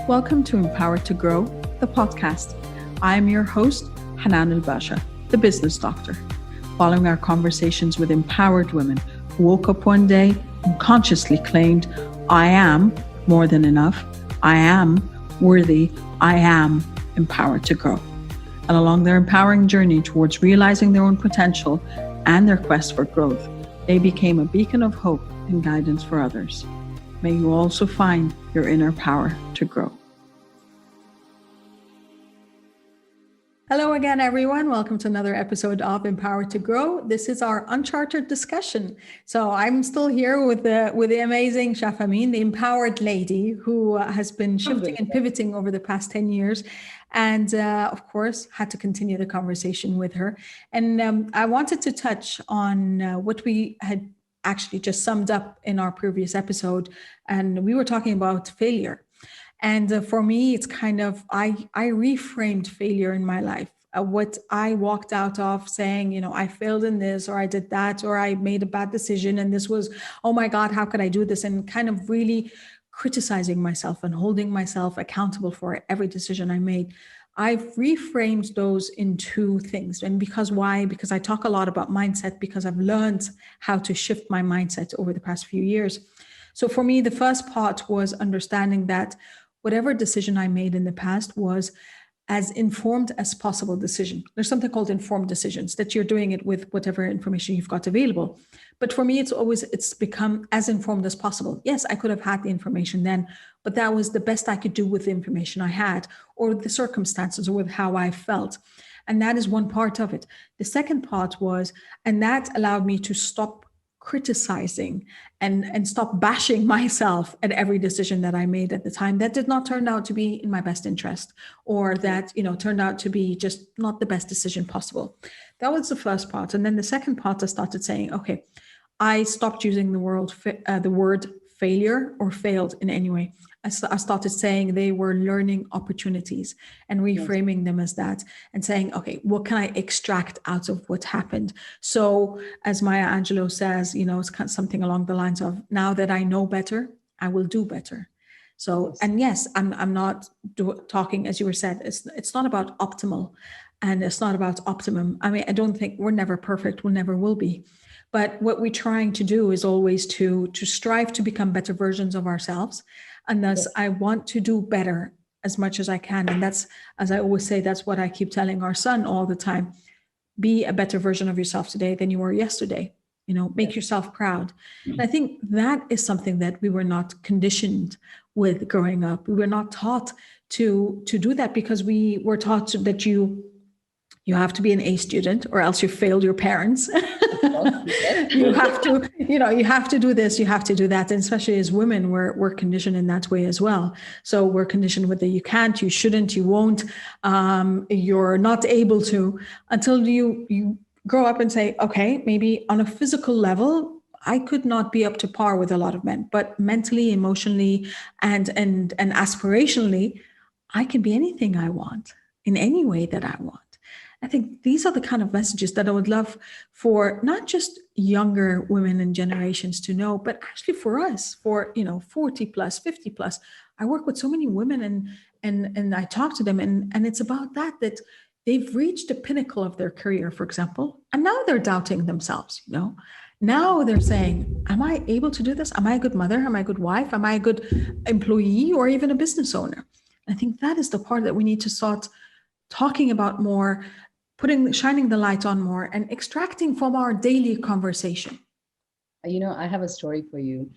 Welcome to Empowered to Grow, the podcast. I am your host, Hanan Basha, the business doctor. Following our conversations with empowered women who woke up one day and consciously claimed, I am more than enough, I am worthy, I am empowered to grow. And along their empowering journey towards realizing their own potential and their quest for growth, they became a beacon of hope and guidance for others. May you also find your inner power to grow. Hello again, everyone. Welcome to another episode of Empowered to Grow. This is our Unchartered discussion. So I'm still here with the amazing Shaf Ameen, the empowered lady who has been shifting and pivoting over the past 10 years. And of course, had to continue the conversation with her. And I wanted to touch on what we had actually just summed up in our previous episode. And we were talking about failure. And for me, it's kind of, I reframed failure in my life. What I walked out of saying, I failed in this, or I did that, or I made a bad decision. And this was, oh my God, how could I do this? And kind of really criticizing myself and holding myself accountable for every decision I made. I've reframed those in two things. And why? Because I talk a lot about mindset, because I've learned how to shift my mindset over the past few years. So for me, the first part was understanding that whatever decision I made in the past was as informed as possible decision. There's something called informed decisions, that you're doing it with whatever information you've got available. But for me, it's become as informed as possible. Yes, I could have had the information then, but that was the best I could do with the information I had, or the circumstances, or with how I felt. And that is one part of it. The second part was, and that allowed me to stop criticizing and stop bashing myself at every decision that I made at the time that did not turn out to be in my best interest, or that turned out to be just not the best decision possible. That was the first part. And then the second part, I started saying, okay, I stopped using the word failure or failed in any way. I started saying they were learning opportunities and reframing them as that, and saying, okay, what can I extract out of what happened? So as Maya Angelou says, it's kind of something along the lines of, now that I know better, I will do better. So, and yes, I'm not talking, as you were said, it's not about optimal, and it's not about optimum. I mean, I don't think we're never perfect. We never will be. But what we're trying to do is always to strive to become better versions of ourselves. And thus, I want to do better as much as I can. And that's, as I always say, that's what I keep telling our son all the time. Be a better version of yourself today than you were yesterday. Make yourself proud. And I think that is something that we were not conditioned with growing up. We were not taught to do that, because we were taught that you have to be an A student, or else you failed your parents. You have to, you have to do this, you have to do that. And especially as women, we're conditioned in that way as well. So we're conditioned with the you can't, you shouldn't, you won't, you're not able to, until you grow up and say, okay, maybe on a physical level, I could not be up to par with a lot of men, but mentally, emotionally, and aspirationally, I can be anything I want in any way that I want. I think these are the kind of messages that I would love for not just younger women and generations to know, but actually for us, for 40 plus, 50 plus. I work with so many women and I talk to them, and it's about that they've reached the pinnacle of their career, for example, and now they're doubting themselves. Now they're saying, am I able to do this? Am I a good mother? Am I a good wife? Am I a good employee, or even a business owner? I think that is the part that we need to start talking about more, shining the light on more, and extracting from our daily conversation. I have a story for you.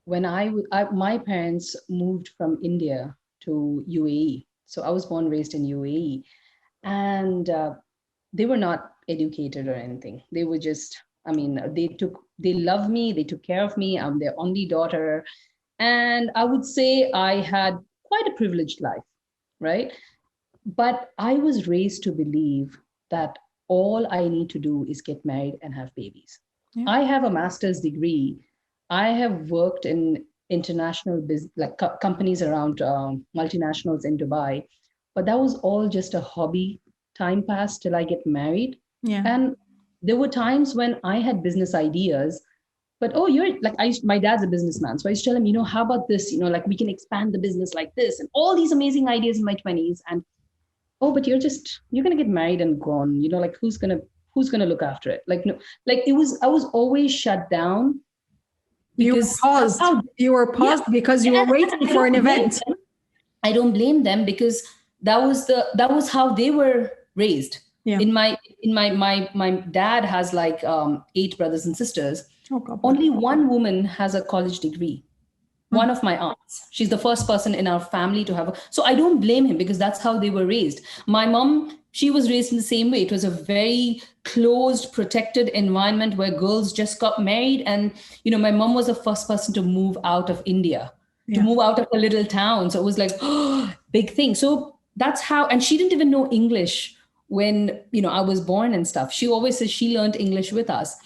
When my parents moved from India to UAE. So I was born, raised in UAE, and they were not educated or anything. They were just, they loved me. They took care of me. I'm their only daughter. And I would say I had quite a privileged life, right? But I was raised to believe that all I need to do is get married and have babies. Yeah. I have a master's degree. I have worked in international companies around multinationals in Dubai, but that was all just a hobby, time pass till I get married. Yeah. And there were times when I had business ideas, but oh, you're like, my dad's a businessman. So I used to tell him, how about this? Like we can expand the business like this and all these amazing ideas in my 20s. And oh, but you're going to get married and gone. Like who's going to look after it? Like, no, like I was always shut down. Because you were paused because you were waiting for an event. I don't blame them, because that was how they were raised. Yeah. My dad has like 8 brothers and sisters. Oh, God. Only one woman has a college degree. One of my aunts. She's the first person in our family to have so I don't blame him, because that's how they were raised. My mom, she was raised in the same way. It was a very closed, protected environment where girls just got married. And, my mom was the first person to move out of India, to move out of a little town. So it was like, big thing. So that's how, and she didn't even know English when, I was born and stuff. She always says she learned English with us.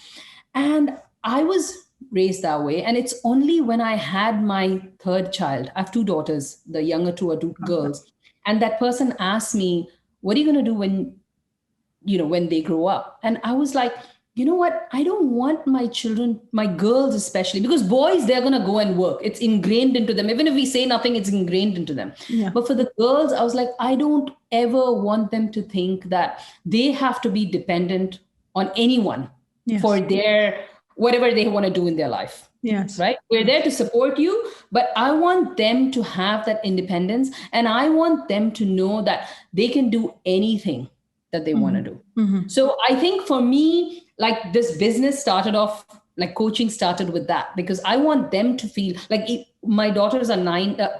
And I was raised that way. And it's only when I had my 3rd child, I have 2 daughters, the younger 2 are 2 girls. And that person asked me, what are you going to do when they grow up? And I was like, you know what? I don't want my children, my girls especially, because boys, they're going to go and work. It's ingrained into them. Even if we say nothing, it's ingrained into them. Yeah. But for the girls, I was like, I don't ever want them to think that they have to be dependent on anyone for their whatever they want to do in their life. Yes. Right. We're there to support you, but I want them to have that independence. And I want them to know that they can do anything that they want to do. Mm-hmm. So I think for me, like this business started off, like coaching started with that, because I want them to feel like my daughters are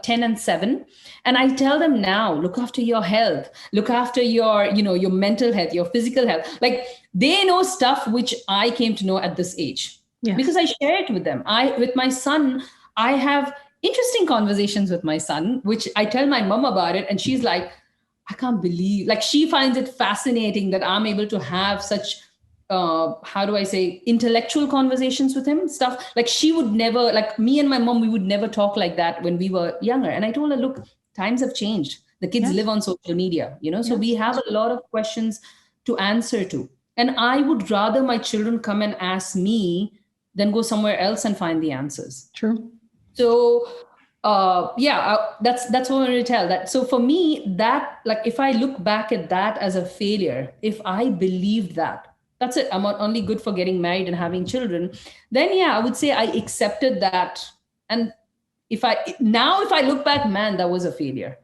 10 and 7. And I tell them now, look after your health, look after your, your mental health, your physical health. Like they know stuff which I came to know at this age. Yes. Because I share it with them. With my son, I have interesting conversations with my son, which I tell my mom about it. And she's like, I can't believe, like she finds it fascinating that I'm able to have such, how do I say, intellectual conversations with him, stuff like she would never, like me and my mom, we would never talk like that when we were younger. And I told her, look, times have changed. The kids live on social media, so we have a lot of questions to answer to. And I would rather my children come and ask me than go somewhere else and find the answers. True. So, that's what I want to tell that. So for me, that, like, if I look back at that as a failure, if I believed that, that's it, I'm only good for getting married and having children, then I would say I accepted that. And if I look back, man, that was a failure.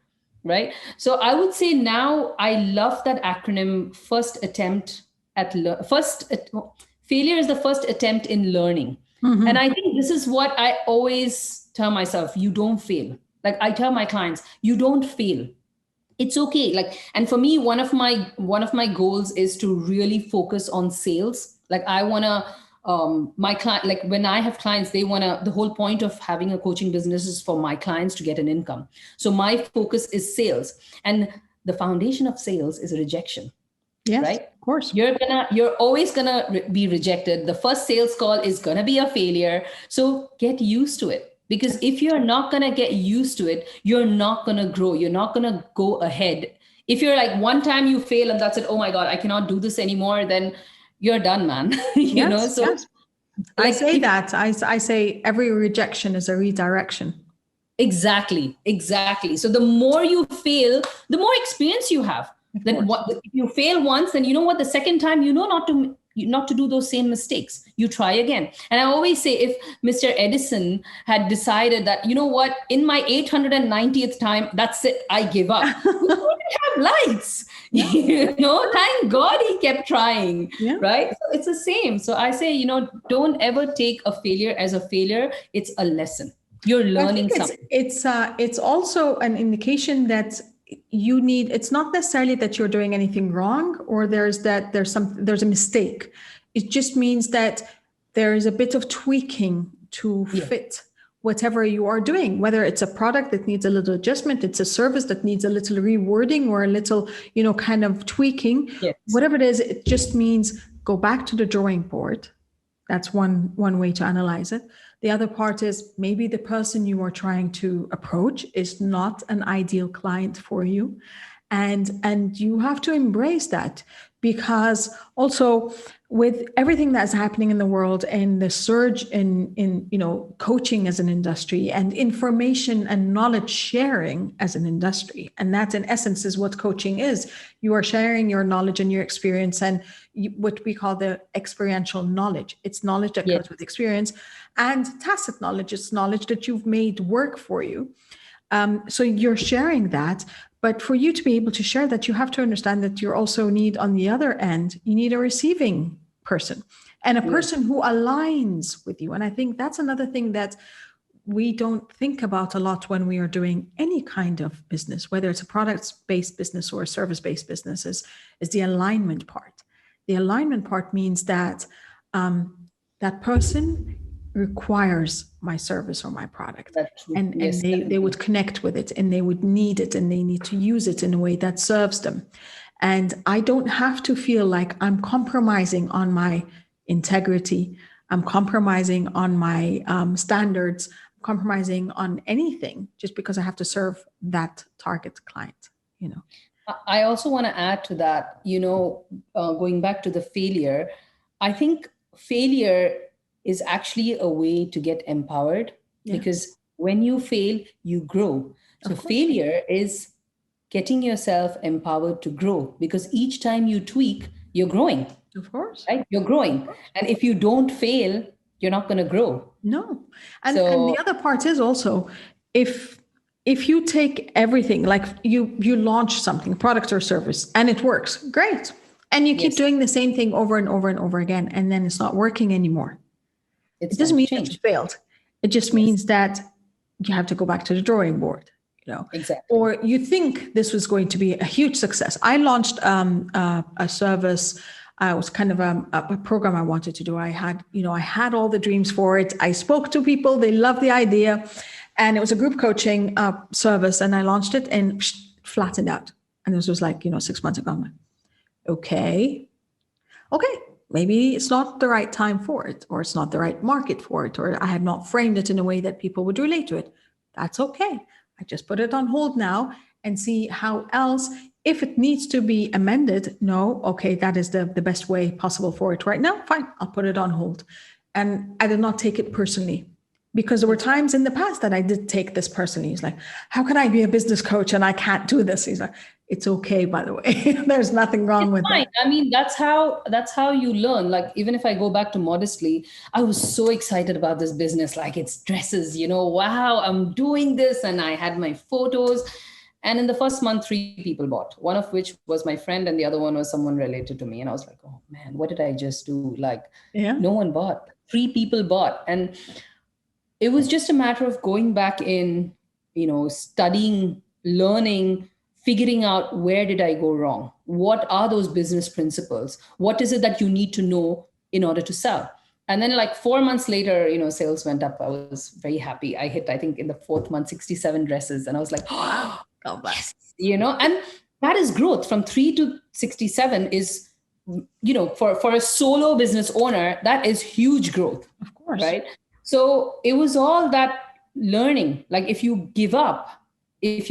Right. So I would say now I love that acronym, failure is the first attempt in learning. Mm-hmm. And I think this is what I always tell myself, you don't fail. Like I tell my clients, you don't fail. It's okay. Like, and for me, one of my goals is to really focus on sales. Like I want to, my client, like when I have clients, the whole point of having a coaching business is for my clients to get an income. So my focus is sales, and the foundation of sales is rejection. Yes, right? Of course. You're always gonna be rejected. The first sales call is gonna be a failure. So get used to it. Because if you're not gonna get used to it, you're not gonna grow. You're not gonna go ahead. If you're like one time you fail and that's it, oh my God, I cannot do this anymore, then you're done, man. So I say that. I say every rejection is a redirection. Exactly. So the more you fail, the more experience you have. Then if you fail once, then you know what, the second time, not to do those same mistakes. You try again. And I always say, if Mr. Edison had decided that, you know what, in my 890th time, that's it, I give up. We wouldn't have lights. Thank God he kept trying. Right. So it's the same. So I say, don't ever take a failure as a failure. It's a lesson. You're learning something. It's also an indication that it's not necessarily that you're doing anything wrong or there's a mistake. It just means that there is a bit of tweaking to fit whatever you are doing, whether it's a product that needs a little adjustment, it's a service that needs a little rewording or a little, kind of tweaking, whatever it is, it just means go back to the drawing board. That's one way to analyze it. The other part is maybe the person you are trying to approach is not an ideal client for you. And you have to embrace that, because also with everything that's happening in the world and the surge in coaching as an industry and information and knowledge sharing as an industry, and that in essence is what coaching is. You are sharing your knowledge and your experience, and what we call the experiential knowledge. It's knowledge that comes with experience, and tacit knowledge. It's knowledge that you've made work for you. So you're sharing that. But for you to be able to share that, you have to understand that you also need, on the other end, you need a receiving person and a person who aligns with you. And I think that's another thing that we don't think about a lot when we are doing any kind of business, whether it's a product-based business or a service-based business, is the alignment part. The alignment part means that that person requires my service or my product, and they would connect with it, and they would need it, and they need to use it in a way that serves them. And I don't have to feel like I'm compromising on my integrity, I'm compromising on my standards, compromising on anything just because I have to serve that target client. I also want to add to that, going back to the failure, I think failure is actually a way to get empowered, because when you fail, you grow. So failure is getting yourself empowered to grow, because each time you tweak, you're growing. Of course. Right? You're growing. And if you don't fail, you're not going to grow. No. And the other part is also, if you take everything, like you launch something, product or service, and it works, great. And you keep doing the same thing over and over and over again, and then it's not working anymore. It doesn't mean that you failed. It just means that you have to go back to the drawing board, Exactly. Or you think this was going to be a huge success. I launched a service. It was kind of a program I wanted to do. I had all the dreams for it. I spoke to people. They loved the idea. And it was a group coaching service. And I launched it and flattened out. And this was like, 6 months ago. I'm like, okay. Maybe it's not the right time for it, or it's not the right market for it, or I have not framed it in a way that people would relate to it. That's okay. I just put it on hold now and see how else, if it needs to be amended. No, okay, that is the best way possible for it right now. Fine, I'll put it on hold. And I did not take it personally, because there were times in the past that I did take this personally. He's like, how can I be a business coach and I can't do this? He's like, it's okay, by the way. There's nothing wrong with it. I mean, that's how you learn. Like, even if I go back to Modestly, I was so excited about this business. Like, it's dresses, wow, I'm doing this. And I had my photos. And in the first month, 3 people bought, one of which was my friend, and the other one was someone related to me. And I was like, oh man, what did I just do? Like, no one bought. 3 people bought. And it was just a matter of going back in, studying, learning, figuring out, where did I go wrong? What are those business principles? What is it that you need to know in order to sell? And then like 4 months later, sales went up. I was very happy. I hit, I think in the 4th month, 67 dresses. And I was like, oh, yes, and that is growth. From 3 to 67 is, for a solo business owner, that is huge growth. Of course. Right. So it was all that learning. Like, if you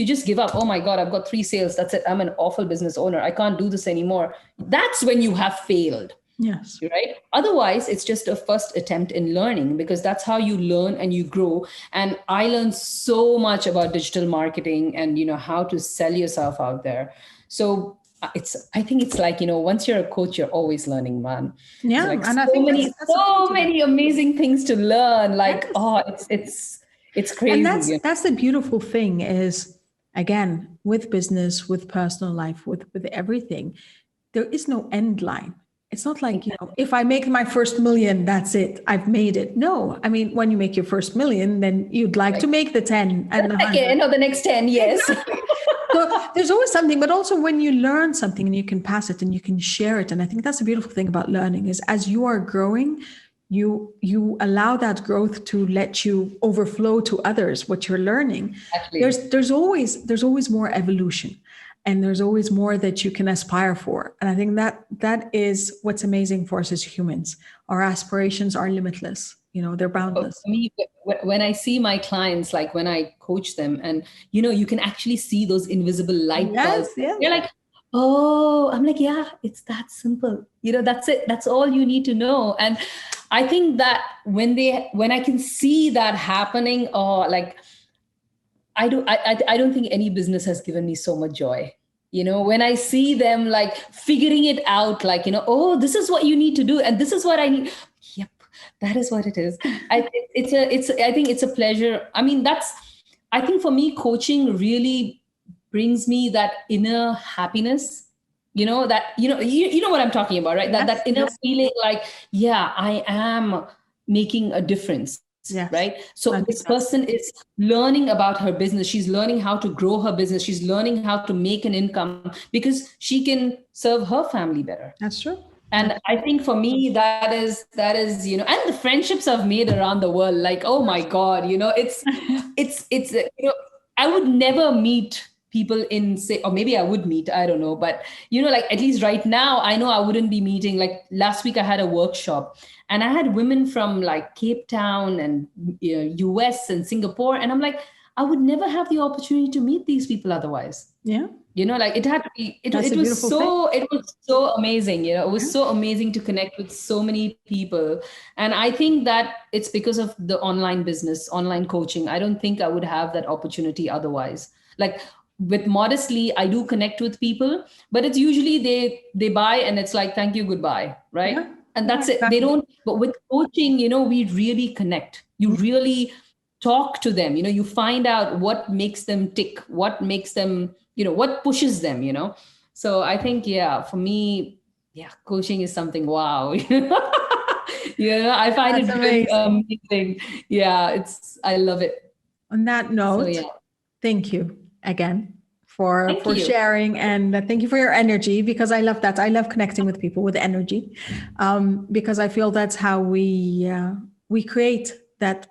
just give up, oh my God, I've got 3 sales. That's it. I'm an awful business owner. I can't do this anymore. That's when you have failed. Yes. Right. Otherwise, it's just a first attempt in learning, because that's how you learn and you grow. And I learned so much about digital marketing and, how to sell yourself out there. So I think it's like, once you're a coach, you're always learning, man. Yeah. Like, and I think so many amazing things to learn. Like, it's crazy. And that's the beautiful thing is, again, with business, with personal life, with everything, there is no end line. It's not like, if I make my first million, that's it, I've made it. No, I mean, when you make your first million, then you'd like to make the 10 and the 100. Again, or the next 10, yes. Exactly. So there's always something, but also when you learn something and you can pass it and you can share it. And I think that's the beautiful thing about learning is, as you are growing, you allow that growth to let you overflow to others, what you're learning. Exactly. There's always more evolution. And there's always more that you can aspire for. And I think that is what's amazing for us as humans. Our aspirations are limitless. they're For boundless. me, when I see my clients, like when I coach them, and you can actually see those invisible light bulbs. Yes, yes. They're like, oh, I'm like, yeah, it's that simple. That's it. That's all you need to know. And I think that when I can see that happening, or like, I don't think any business has given me so much joy. When I see them like figuring it out, like, oh, this is what you need to do, and this is what I need. Yep, that is what it is. I think it's a pleasure. I mean, I think for me, coaching really brings me that inner happiness. You know what I'm talking about, right? That Yes, inner yes, feeling like, yeah, I am making a difference, yes. right? So I this think that's person is learning about her business. She's learning how to grow her business. She's learning how to make an income because she can serve her family better. that's true. And I think for me, that is, and the friendships I've made around the world, like, oh my God, it's I would never meet people in, say, or maybe I would meet, I don't know, but like, at least right now, I know I wouldn't be meeting. Like last week I had a workshop, and I had women from like Cape Town and US and Singapore, and I'm like, I would never have the opportunity to meet these people otherwise. Yeah, Like it had to be, that's it a was beautiful thing. so amazing. It was Yeah. so amazing to connect with so many people. And I think that it's because of the online business, online coaching. I don't think I would have that opportunity otherwise. Like, with Modestly, I do connect with people, but it's usually they buy and it's like, thank you, goodbye, right? Yeah, And yeah, that's it. They exactly. don't. But with coaching, we really connect. You really talk to them. You find out what makes them tick, what makes them, what pushes them. So I think, yeah, for me, yeah, coaching is something, wow. I find That's it really amazing. amazing. Yeah, I love it. On that So note, yeah, thank you again for thank you. sharing, and thank you for your energy, because I love that. I love connecting with people with energy, because I feel that's how we create that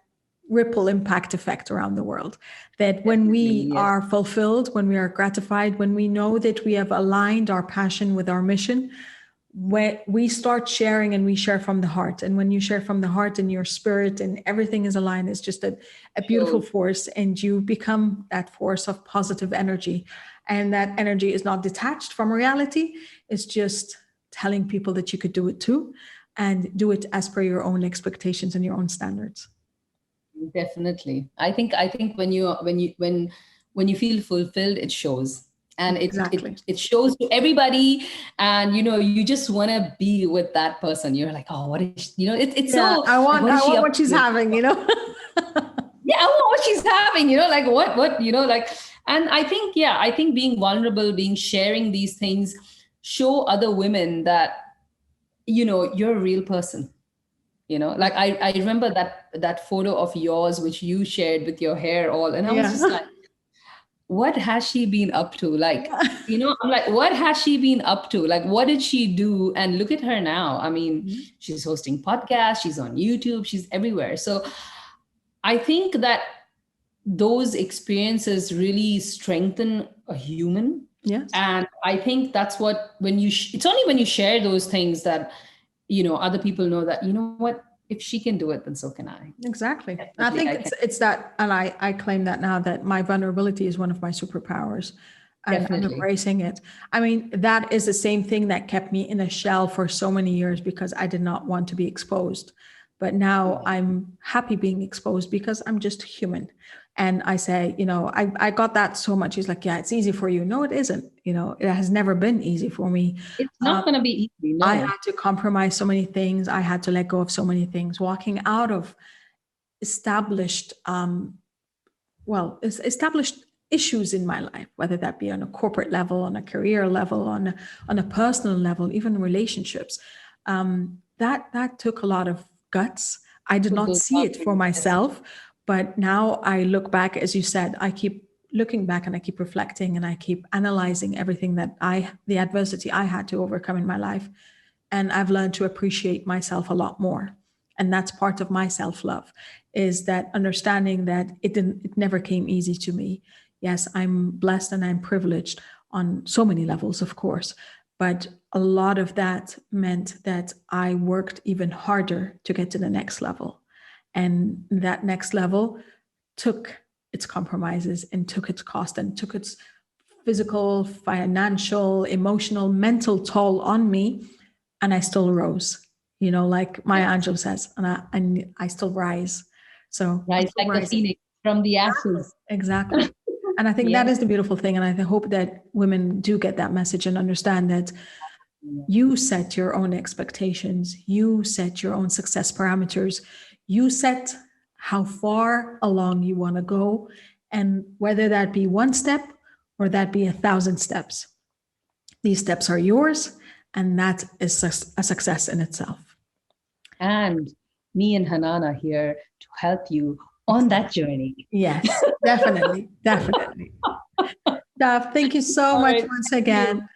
ripple impact effect around the world. That when Definitely, we yes. are fulfilled, when we are gratified, when we know that we have aligned our passion with our mission, when we start sharing, and we share from the heart, and when you share from the heart and your spirit and everything is aligned, it's just a beautiful Sure. force, and you become that force of positive energy. And that energy is not detached from reality. It's just telling people that you could do it too, and do it as per your own expectations and your own standards. Definitely. I think when you feel fulfilled, it shows. And Exactly. it shows to everybody. And you just want to be with that person. You're like, oh, what is she, it's Yeah, so like, what is I she want up what she's to? having. Yeah, I want what she's having, like what, like. And I think being vulnerable, being sharing these things, show other women that, you're a real person. Like I remember that photo of yours which you shared with your hair all, and I was just Yeah. like, what has she been up to? Like, Yeah. I'm like, what has she been up to? Like, what did she do? And look at her now. I mean, she's hosting podcasts, she's on YouTube, she's everywhere. So I think that those experiences really strengthen a human. Yes. And I think that's what, when it's only when you share those things that, other people know that, what, if she can do it, then so can I. Exactly. I Definitely, think I can. it's that, and I claim that now, that my vulnerability is one of my superpowers, and I'm Definitely. embracing it. I mean, that is the same thing that kept me in a shell for so many years, because I did not want to be exposed. But now I'm happy being exposed, because I'm just human. And I say, I got that so much. He's like, yeah, it's easy for you. No, it isn't. It has never been easy for me. It's not going to be easy, I no. had to compromise so many things. I had to let go of so many things, walking out of established established issues in my life, whether that be on a corporate level, on a career level, on a personal level, even relationships. That took a lot of guts. I did Put not those see it for boundaries. myself, but now I look back, as you said, I keep looking back, and I keep reflecting, and I keep analyzing everything the adversity I had to overcome in my life, and I've learned to appreciate myself a lot more. And that's part of my self-love, is that understanding that it never came easy to me. Yes, I'm blessed and I'm privileged on so many levels, of course, but a lot of that meant that I worked even harder to get to the next level. And that next level took its compromises and took its cost and took its physical, financial, emotional, mental toll on me. And I still rose, like Maya Angelou says, and I still rise. So Rise like the phoenix from the ashes. Exactly. And I think that is the beautiful thing. And I hope that women do get that message and understand that you set your own expectations. You set your own success parameters. You set how far along you want to go. And whether that be one step or that be 1,000 steps, these steps are yours. And that is a success in itself. And me and Hanan are here to help you on that journey. Yes, definitely. Shaf, thank you so much once again.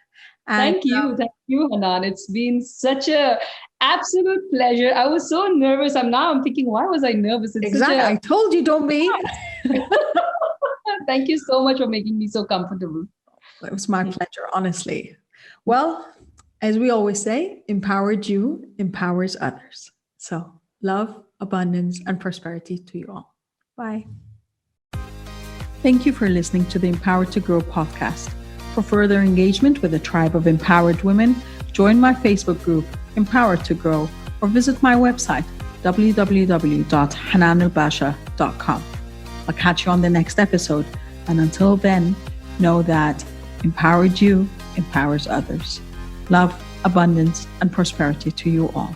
Thank you, Hanan. It's been such a absolute pleasure. I was so nervous. I'm thinking, why was I nervous? I told you, don't be. Thank you so much for making me so comfortable. It was my pleasure, honestly. Well, as we always say, empowered you empowers others. So love, abundance, and prosperity to you all. Bye. Thank you for listening to the Empowered to Grow podcast. For further engagement with a tribe of empowered women, join my Facebook group, Empowered to Grow, or visit my website, www.hananulbasha.com. I'll catch you on the next episode. And until then, know that empowered you empowers others. Love, abundance, and prosperity to you all.